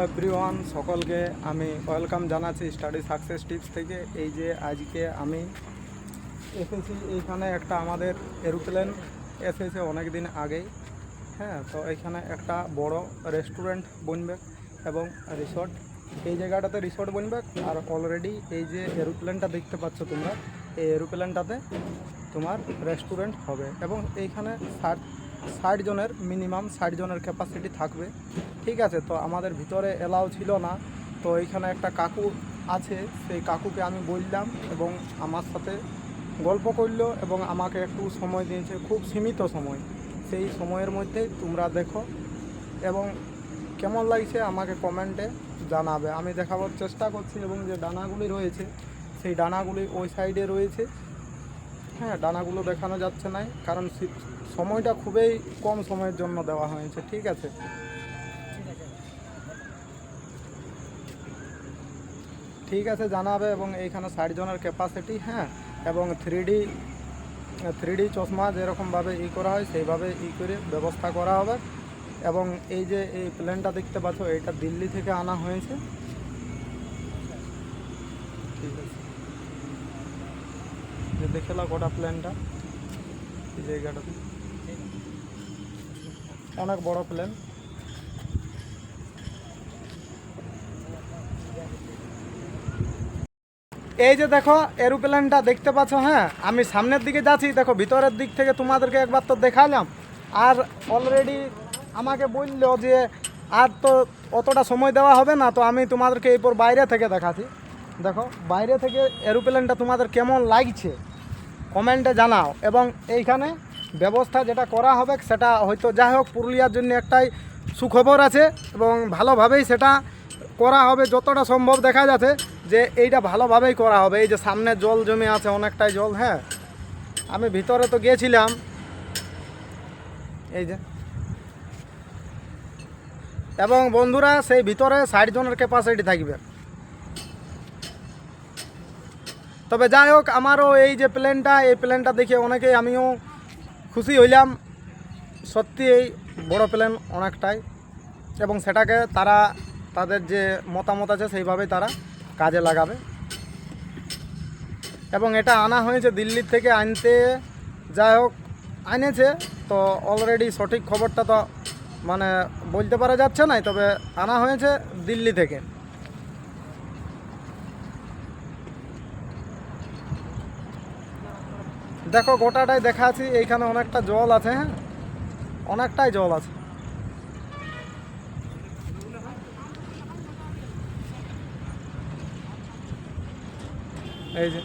Everyone, সকলকে আমি welcome জানাচ্ছি স্টাডি সাকসেস টিপস থেকে। এই যে আজকে আমি এসেছি এইখানে একটা আমাদের এরোপ্লেন এসেছে অনেক দিন আগেই। হ্যাঁ, তো এইখানে একটা বড় রেস্টুরেন্ট বনবে এবং রিসর্ট, এই জায়গাটাতে রিসর্ট বনবে। আর অলরেডি এই যে এরোপ্লেনটা দেখতে পাচ্ছ তোমরা, এই এরোপ্লেনটাতে তোমার রেস্টুরেন্ট হবে এবং এইখানে 60 জনের মিনিমাম 60 জনের ক্যাপাসিটি থাকবে। ঠিক আছে, তো আমাদের ভিতরে এলাও ছিল না, তো এইখানে একটা কাকু আছে, সেই কাকুকে আমি বললাম এবং আমার সাথে গল্প করলো এবং আমাকে একটু সময় দিয়েছে, খুব সীমিত সময়। সেই সময়ের মধ্যে তোমরা দেখো এবং কেমন লাগছে আমাকে কমেন্টে জানাবে। আমি দেখাবার চেষ্টা করছি এবং যে ডানাগুলি রয়েছে সেই ডানাগুলি ওই সাইডে রয়েছে। হ্যাঁ, ডানাগুলো দেখানো যাচ্ছে না কারণ সময়টা খুবই কম সময়ের জন্য দেওয়া হয়েছে। ঠিক আছে, ঠিক আছে জানাবে। এবং এইখানে 60 জনের ক্যাপাসিটি। হ্যাঁ, এবং থ্রি ডি চশমা যেরকমভাবে করা হয় সেইভাবে করে ব্যবস্থা করা হবে। এবং এই যে এই প্লেনটা দেখতে পাচ্ছ, এটা দিল্লি থেকে আনা হয়েছে। ঠিক আছে, যে দেখে নাও গোটা প্লেনটা, এই জায়গাটাতে অনেক বড় প্লেন। এই যে দেখো এরোপ্লেনটা দেখতে পাচ্ছ। হ্যাঁ, আমি সামনের দিকে যাচ্ছি, দেখো ভিতরের দিক থেকে তোমাদেরকে একবার তো দেখালাম। আর অলরেডি আমাকে বললো যে আর তো অতটা সময় দেওয়া হবে না, তো আমি তোমাদেরকে এরপর বাইরে থেকে দেখাচ্ছি। দেখো বাইরে থেকে এরোপ্লেনটা তোমাদের কেমন লাগছে কমেন্টে জানাও। এবং এইখানে ব্যবস্থা যেটা করা হবে সেটা হয়তো যাই হোক পুরুলিয়ার জন্য একটাই সুখবর আছে এবং ভালোভাবেই সেটা করা হবে। যতটা সম্ভব দেখা যাচ্ছে যে এইটা ভালোভাবেই করা হবে। এই যে সামনে জল জমে আছে, অনেকটাই জল। হ্যাঁ, আমি ভিতরে তো গিয়েছিলাম, এই যে। এবং বন্ধুরা সেই ভিতরে 60 জনের ক্যাপাসিটি থাকবে। তবে যাই হোক, আমারও এই যে এই প্লেনটা দেখে অনেকেই আমিও খুশি হইলাম। সত্যি এই বড় প্লেন অনেকটাই, এবং সেটাকে তারা তাদের যে মতামত আছে সেইভাবেই তারা কাজে লাগাবে। এবং এটা আনা হয়েছে দিল্লির থেকে, আনতে যাই হোক আনেছে, তো অলরেডি সঠিক খবরটা তো মানে বলতে পারা যাচ্ছে না, তবে আনা হয়েছে দিল্লি থেকে। দেখো গোটাটাই দেখাচ্ছি, এইখানে অনেকটা জল আছে। হ্যাঁ, অনেকটাই জল আছে। এই যে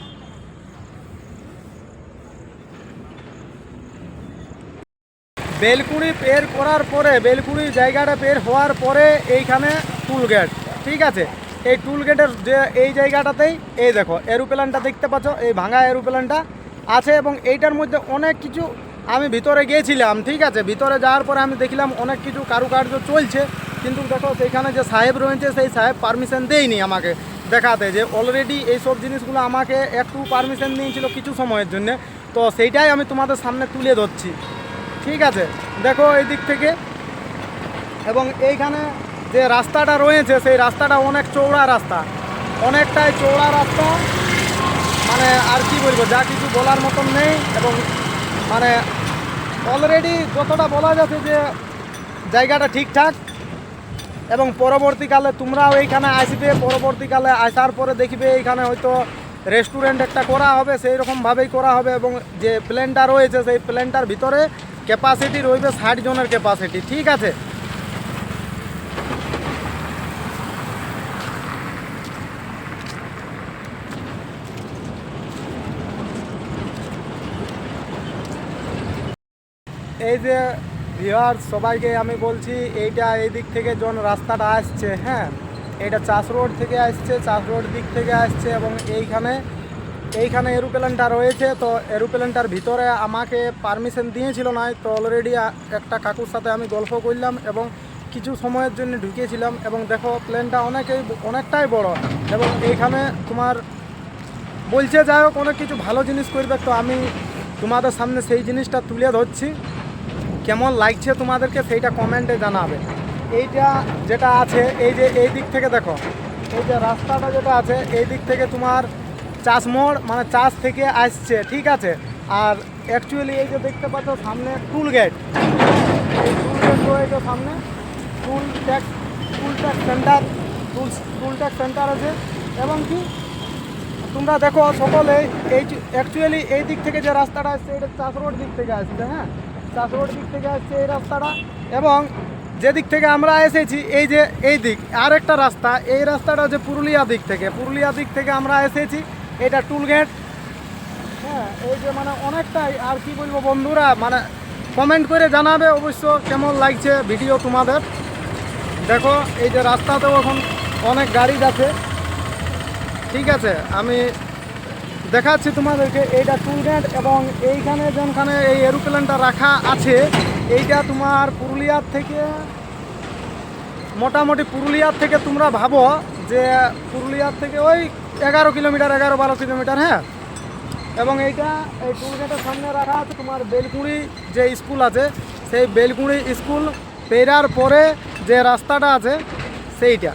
বেলকুড়ি পের করার পরে, বেলকুড়ি জায়গাটা পের হওয়ার পরে এইখানে টুল গেট। ঠিক আছে, এই টুল গেটের যে এই জায়গাটাতেই এই দেখো এরোপ্লেনটা দেখতে পাচ্ছ, এই ভাঙা এরোপ্লেনটা আছে। এবং এইটার মধ্যে অনেক কিছু, আমি ভিতরে গিয়েছিলাম। ঠিক আছে, ভিতরে যাওয়ার পরে আমি দেখলাম অনেক কিছু কারুকার্য চলছে, কিন্তু দেখো সেইখানে যে সাহেব রয়েছে সেই সাহেব পারমিশন দেয়নি আমাকে দেখাতে, যে অলরেডি এইসব জিনিসগুলো আমাকে একটু পারমিশন দিয়েছিল কিছু সময়ের জন্য। তো সেইটাই আমি তোমাদের সামনে তুলে ধরছি। ঠিক আছে, দেখো এই দিক থেকে। এবং এইখানে যে রাস্তাটা রয়েছে সেই রাস্তাটা অনেক চওড়া রাস্তা, অনেকটাই চওড়া রাস্তা। মানে আর কি বলবো, যা কিছু বলার মতন নেই। এবং মানে অলরেডি যতটা বলা যাচ্ছে যে জায়গাটা ঠিকঠাক। এবং পরবর্তীকালে তোমরাও এইখানে আসবে, পরবর্তীকালে আসার পরে দেখবে এইখানে হয়তো রেস্টুরেন্ট একটা করা হবে, সেই রকমভাবেই করা হবে। এবং যে প্লেনটা রয়েছে সেই প্লেনটার ভিতরে ক্যাপাসিটি রয়েছে 60 জনের ক্যাপাসিটি। ঠিক আছে, এই যে ভিউয়ার্স সবাইকে আমি বলছি, এইটা এই দিক থেকে যখন রাস্তাটা আসছে, হ্যাঁ, এটা চাষ রোড থেকে আসছে, চাষ রোড দিক থেকে আসছে। এবং এইখানে এরোপ্লেনটা রয়েছে। তো এরোপ্লেনটার ভিতরে আমাকে পারমিশন দিয়েছিল না, তো অলরেডি একটা কাকুর সাথে আমি গল্প করলাম এবং কিছু সময়ের জন্য ঢুকিয়েছিলাম। এবং দেখো প্লেনটা অনেকটাই বড়। এবং এইখানে তোমার বলছে যাই হোক অনেক কিছু ভালো জিনিস করবে, তো আমি তোমাদের সামনে সেই জিনিসটা তুলে ধরছি। কেমন লাগছে তোমাদেরকে সেইটা কমেন্টে জানাবে। এইটা যেটা আছে এই যে এই দিক থেকে দেখো, এই যে রাস্তাটা যেটা আছে এই দিক থেকে তোমার চাষ মোড় মানে চাষ থেকে আসছে, ঠিক আছে। আর অ্যাকচুয়ালি এই যে দেখতে পাচ্ছ সামনে টুল গেট, এই টুল গেট রয়েছে সামনে, টুল ট্যাক্স সেন্টার, টুল ট্যাক্স সেন্টার আছে। এবং কি তোমরা দেখো সকলে এই অ্যাকচুয়ালি এই দিক থেকে যে রাস্তাটা আসছে এটা চাষ রোড দিক থেকে আসছে, হ্যাঁ, চাষ রোড দিক থেকে আসছে এই রাস্তাটা। এবং যে দিক থেকে আমরা এসেছি এই যে এই দিক আর একটা রাস্তা, এই রাস্তাটা হচ্ছে পুরুলিয়া দিক থেকে আমরা এসেছি, এটা টুল গেট। হ্যাঁ, এই যে মানে অনেকটাই আর কি বলবো বন্ধুরা, মানে কমেন্ট করে জানাবে অবশ্য কেমন লাগছে ভিডিও তোমাদের। দেখো এই যে রাস্তাতেও এখন অনেক গাড়ি যাচ্ছে, ঠিক আছে। আমি দেখাচ্ছি তোমাদেরকে, এইটা টুল গেট। এবং এইখানে যেখানে এই এরোপ্লেনটা রাখা আছে এইটা তোমার পুরুলিয়ার থেকে মোটামুটি পুরুলিয়ার থেকে তোমরা ভাবো যে পুরুলিয়ার থেকে ওই 11-12 কিলোমিটার, হ্যাঁ। এবং এইটা এই টুল গেটের সামনে রাখা আছে তোমার বেলকুড়ি যে স্কুল আছে, সেই বেলকুড়ি স্কুল পেরার পরে যে রাস্তাটা আছে সেইটা।